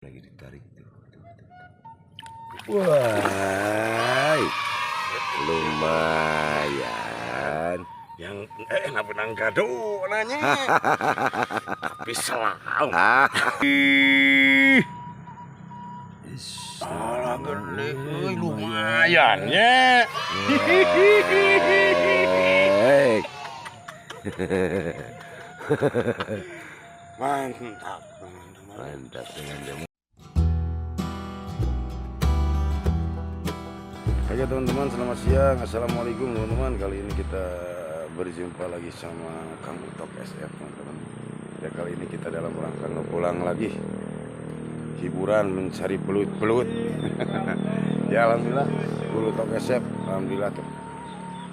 Lagi ditarik tuh. Wah, lumayan. Yang benang gado nanya. Tapi selang. Alah gede, lumayan ya. Hei. Mantap, teman-teman. Mantap dengan jamu. Oke teman-teman, selamat siang. Assalamualaikum teman-teman. Kali ini kita berjumpa lagi sama Kang Utok SF teman-teman. Ya kali ini kita dalam rangka ngepulang lagi, hiburan mencari belut-belut. Ya alhamdulillah Utok SF alhamdulillah tuh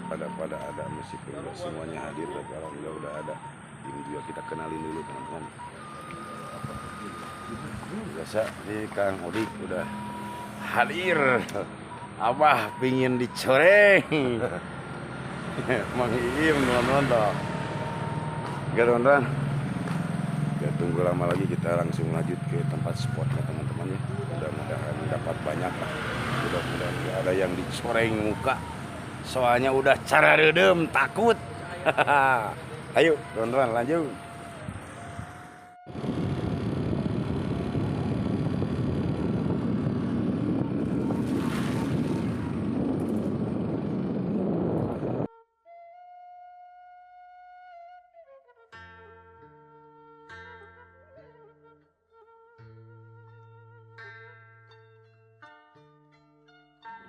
pada ada, meskipun tidak semuanya hadir, tapi alhamdulillah udah ada. Ini juga kita kenalin dulu teman-teman. Biasa nih Kang Odik udah hadir. Abah pingin dicoreng. Mang Iim teman-teman toh. Oke teman-teman, ya tunggu lama lagi, kita langsung lanjut ke tempat spotnya teman-teman ya. Mudah-mudahan dapat banyak lah. Mudah-mudahan gak ada yang dicoreng muka. Soalnya udah cara redem takut. Ayo teman-teman lanjut.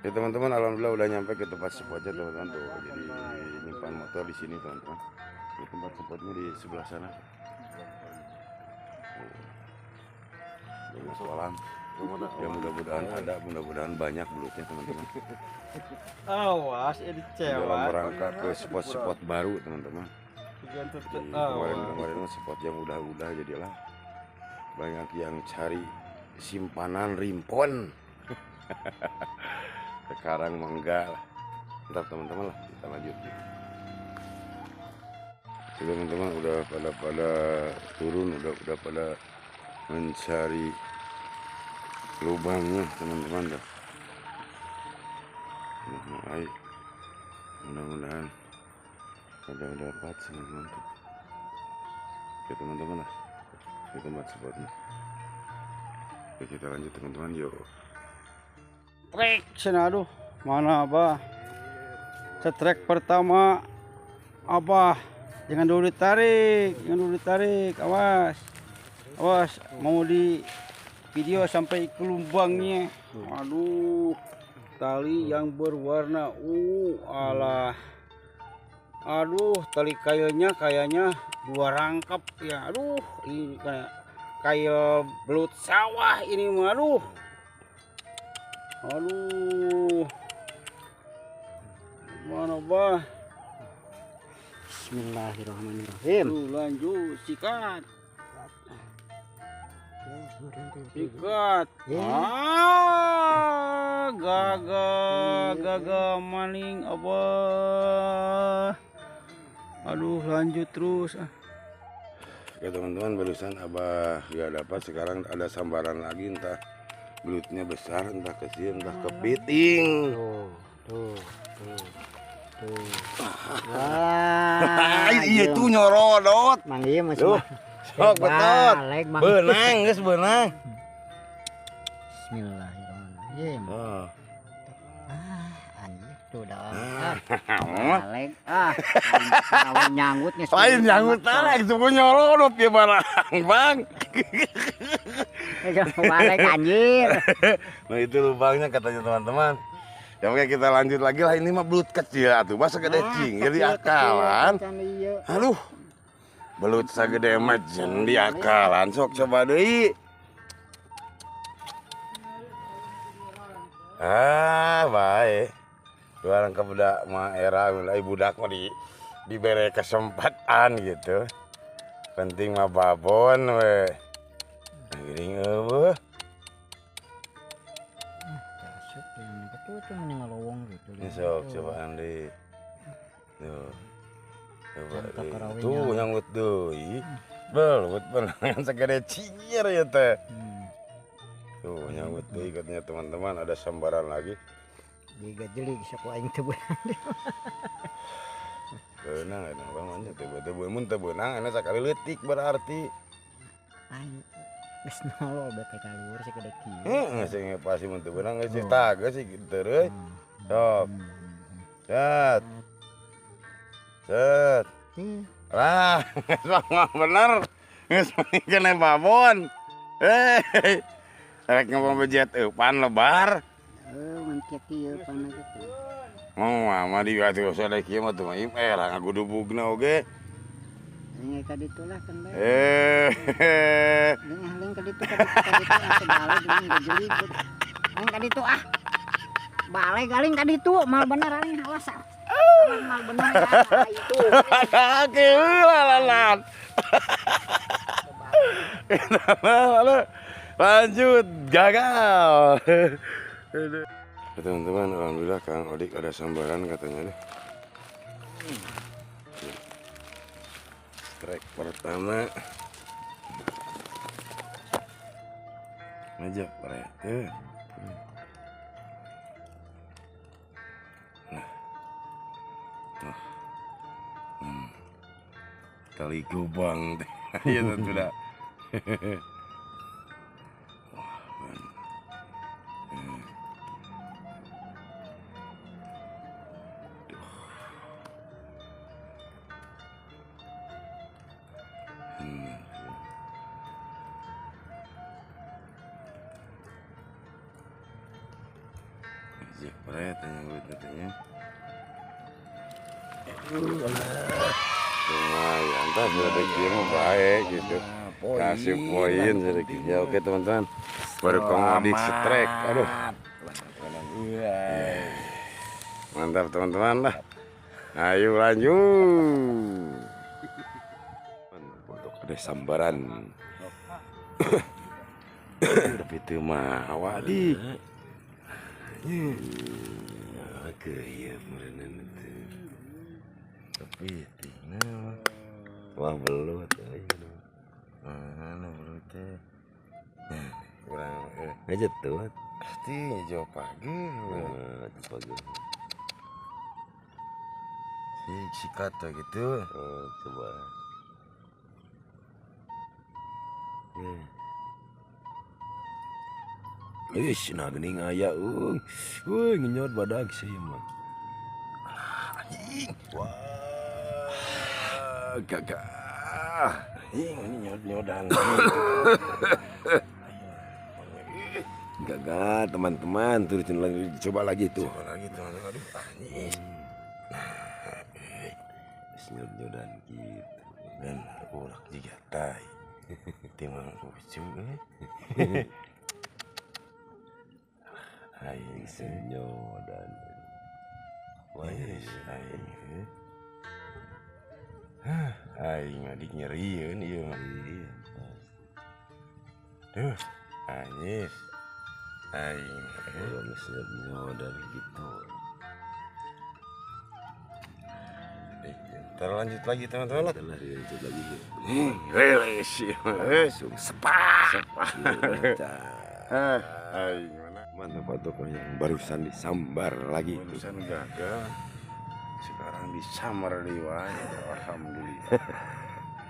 Ya teman-teman, alhamdulillah udah nyampe ke tempat spotnya teman-teman tuh. Jadi nyimpan motor di sini teman-teman. Di tempat spotnya di sebelah sana. Banyak kolam. Ya mudah-mudahan banyak belutnya teman-teman. Awas ini Dalam cewek. rangka ke spot-spot baru teman-teman. Kemarin spot yang udah jadilah banyak yang cari simpanan rimpon. Sekarang mah enggak lah. Ntar teman-teman lah kita lanjut. Teman-teman udah pada turun, udah pada mencari lubangnya teman-teman dah. Mudah-mudahan ada dapat teman-teman tuh. Oke teman-teman lah, di tempat spotnya. Oke kita lanjut teman-teman, yuk. Trek sana, aduh mana abah. Setrek pertama abah, jangan dulu ditarik, awas mau di video sampai ke lubangnya. Aduh, tali yang berwarna alah, aduh tali kayaknya dua rangkap ya. Aduh ini kayak belut sawah ini mah. Aduh, mana bah? Bismillahirrahmanirrahim. Lanjut sikat. Gagah maning abah. Aduh lanjut terus. Oke teman-teman, barusan abah gak dapat, sekarang ada sambaran lagi, entah belutnya besar, entah kecil, entah kepiting. Tuh. Iya itu nyorodot. Mang iya masih. Sok betot. Benang guys, benang. Bismillahirrahmanirrahim. Anjir tuh dah. Balik. Nyanggut nih. Lain nyanggut tarik, itu nyorodot ya barang, Bang. Balik anjir. Nah itu lubangnya katanya teman-teman. Ya oke kita lanjut lagi lah, ini mah belut kecil atuh, masa gede cing, jadi akalan. Aduh, belut sagede majen di akalan, sok coba deui. Baik. Luaran ke budak mah era mulai budak mah diberi kesempatan gitu. Penting mah babon we. Giring eueuh. Sok cobaan deh. Tuh. Coba deh. Tuh nyanggut deui. Belut benangan sagede cinyir ya teh. Tuh nyawut tuh ikatnya teman-teman, ada sambaran lagi. Jika jeli sok aing teu beunang. Beunang enak banget teu mun teu beunang enak sakali leutik berarti. Aing geus nolol bete kaluhur sih kedek kieu. Heeh sing pasti mun teu beunang geus taga sih kitu euy. Sok. Set. Set. Lah, sama bener. Geus kena babon. Hei. Rek ngomong bejet eupan lebar. Mun kieu pana gitu. Mau mah di atuh sadaya kieu mah teu mah lah ngagudubugna oge. Ini ka ditu lah kan bae. Ling ka ditu asa balik ling jeli. Ling ka ditu ah. Balik galing ka ditu mal bener aing awas. Mal bener itu. Kieu lalat. Lanjut gagal. Teman-teman, alhamdulillah Kang Odik ada sambaran katanya deh. Strike pertama. Ngajak parete. Nah. Kali gubang teh. Iya tentu dah. Jepret yang katanya. Lumayan, tak sedikit mah baik gitu. Kasih poin sedikit. Ya oke teman-teman. Baru Odik strike. Aduh. Mantap teman-teman lah. Ayo lanjut. Untuk ada sambaran. Tapi itu mah awadi. Oke ya merenan itu. Tapi tinggal. Wah belut. Mana belut teh? Kurang ngajak tuh. Pasti jauh pagi. Pagi. Si kata gitu. Coba. Ish, nah gening aya ngenyot badag sih mah. Anjing. Wah, gagah. Ini nyot-nyodan. Gagah, teman-teman, terusin lagi, coba lagi tuh. Coba lagi teman-teman. Aduh, anjing. Nyot-nyodan gitu. Dan ulah juga tai. Timang lucu aing senyodan. Wah, aing. Aing adik nyerieun ieu mah. Duh, anyis. Aing geus senyodan gitu. Ntar lanjut lagi teman-teman. Lanjut lagi. Rilis sepak. Aing mana foto yang barusan disambar lagi. Barusan gagal. Sekarang disambar di wanya. Alhamdulillah.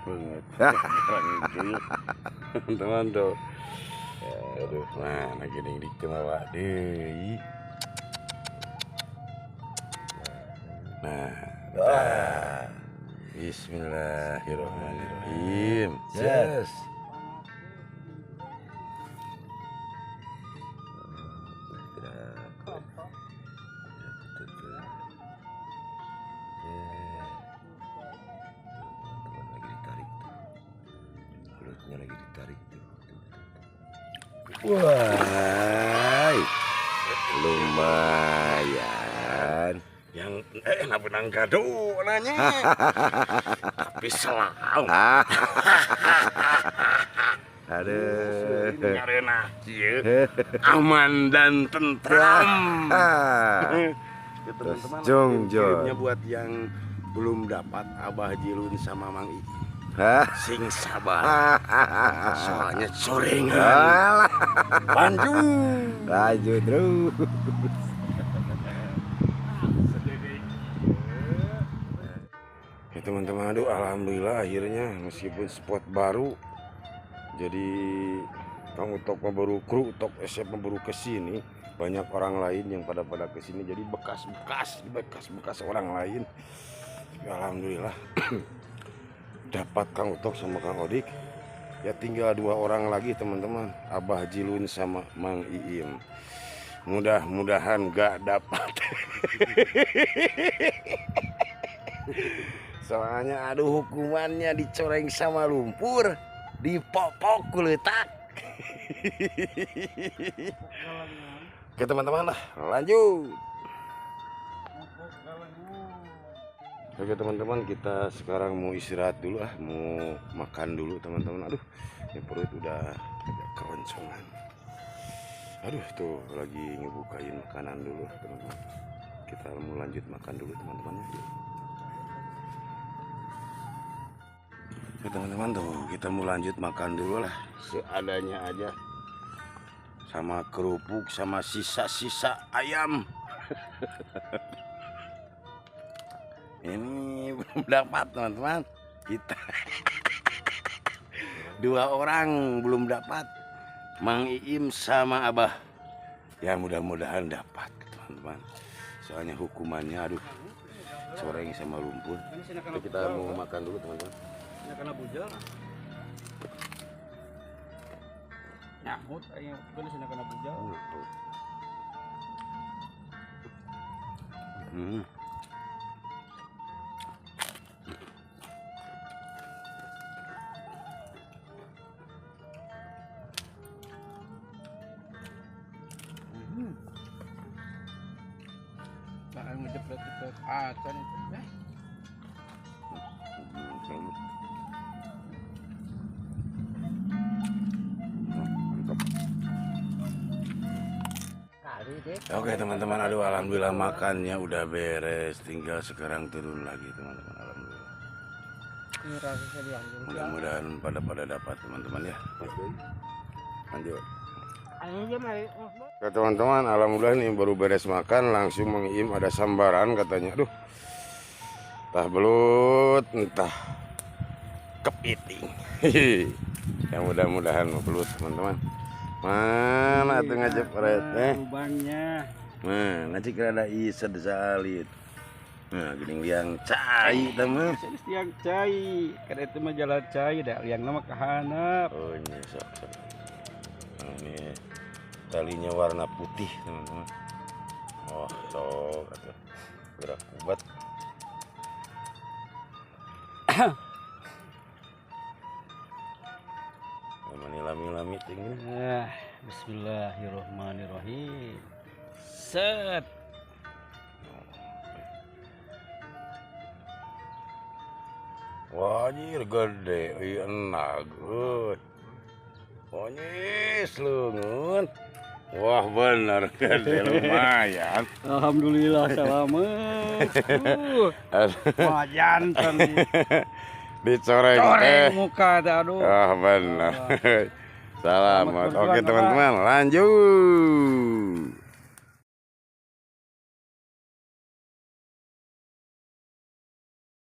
Banget. Teman tuh. Aduh, mana gini dikemawa deui. Nah. Bismillahirrahmanirrahim. Yes. Lagi ditarik tuh. Wah, lumayan. Yang enak benang gado nanya. Tapi selalu. Aduh. Ngarena kieu aman dan tentram. Teman-teman, kirimnya buat yang belum dapat Abah Jilun sama Mang Iki. Sing sabar. Soalnya corengan. Alah, Lanjut. lanjut terus. Ya teman-teman, aduh alhamdulillah akhirnya meskipun spot baru, jadi Kang Utok mah baru kru, Utok SF mah baru kesini, banyak orang lain yang pada kesini, jadi bekas orang lain. Ya, alhamdulillah dapat Kang Utok sama Kang Odik. Ya tinggal 2 orang lagi teman-teman, Abah Jilun sama Mang Iim. Mudah-mudahan gak dapat. Soalnya aduh hukumannya dicoreng sama lumpur, dipopok kuletak. Oke teman-teman lah, lanjut. Oke teman-teman, kita sekarang mau istirahat dulu mau makan dulu teman-teman. Aduh, ini perut udah agak keroncongan. Aduh, tuh lagi ngebukain makanan dulu teman-teman. Kita mau lanjut makan dulu teman-teman. Oke teman-teman, tuh kita mau lanjut makan dulu lah, seadanya aja, sama kerupuk sama sisa-sisa ayam. Ini belum dapat teman-teman, kita 2 orang belum dapat, Mang Iim sama Abah. Ya mudah-mudahan dapat teman-teman, soalnya hukumannya aduh coreng sama lumpur. Oke, kita mau makan dulu teman-teman. Karena bujal. Nyahut ayo kan sana kana bujal. Bahan ngejepret-jepret acan itu. Oke teman-teman, aduh alhamdulillah makannya udah beres, tinggal sekarang turun lagi teman-teman. Alhamdulillah, mudah-mudahan pada dapat teman-teman ya. Lanjut. Oke teman-teman, alhamdulillah nih baru beres makan langsung Mang Iim ada sambaran katanya. Aduh, entah belut entah kepiting. Ya mudah-mudahan belut teman-teman. Mana tuh ngajepret Lubangnya. Mana cik rada ised salit. Nah gini liang cai teman. Saya tiang cai. Kada itu mah jalan cai dah liang nama kahanap. Oh ini sok. Nah, ini talinya warna putih teman-teman. Oh sok atuh. Gerak kubat. Lami-lami tinggi. Bismillahirrahmanirrahim. Set. Wajir gede, iya enak. Wajis lungun. Wah bener gede lumayan. Alhamdulillah selamat. Jantan Dicoreng coreng muka dah aduh. Ah benar. Selamat. Oke teman-teman, lanjut.